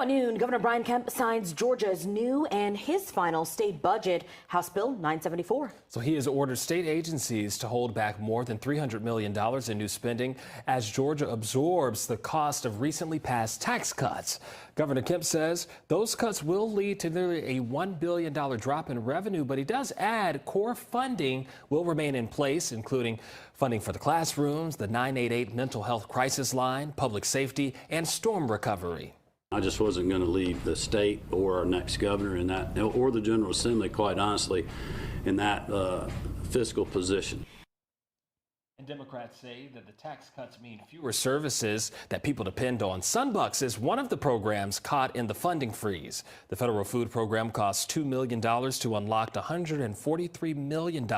at noon, Governor Brian Kemp signs Georgia's new and his final state budget, House Bill 974. So he has ordered state agencies to hold back more than $300 million in new spending as Georgia absorbs the cost of recently passed tax cuts. Governor Kemp says those cuts will lead to nearly a $1 billion drop in revenue, but he does add core funding will remain in place, including funding for the classrooms, the 988 mental health crisis line, public safety, and storm recovery. I just wasn't going to leave the state or our next governor in that, or the General Assembly, quite honestly, in that fiscal position. And Democrats say that the tax cuts mean fewer services that people depend on. Sunbucks is one of the programs caught in the funding freeze. The federal food program costs $2 million to unlock $143 million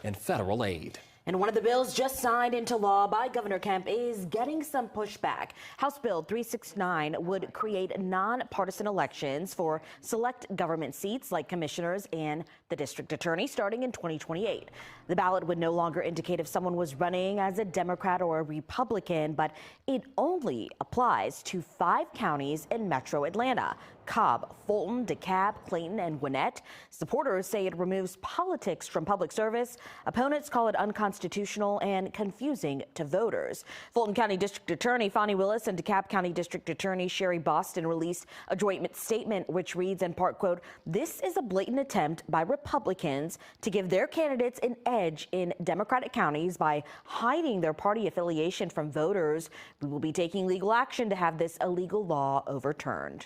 in federal aid. And one of the bills just signed into law by Governor Kemp is getting some pushback. House Bill 369 would create nonpartisan elections for select government seats like commissioners and the district attorney starting in 2028. The ballot would no longer indicate if someone was running as a Democrat or a Republican, but it only applies to 5 counties in metro Atlanta: Cobb, Fulton, DeKalb, Clayton, and Gwinnett. Supporters say it removes politics from public service. Opponents call it unconstitutional and confusing to voters. Fulton County District Attorney Fonnie Willis and DeKalb County District Attorney Sherry Boston released a joint statement which reads in part, quote, "This is a blatant attempt by Republicans to give their candidates an edge in Democratic counties by hiding their party affiliation from voters. We will be taking legal action to have this illegal law overturned."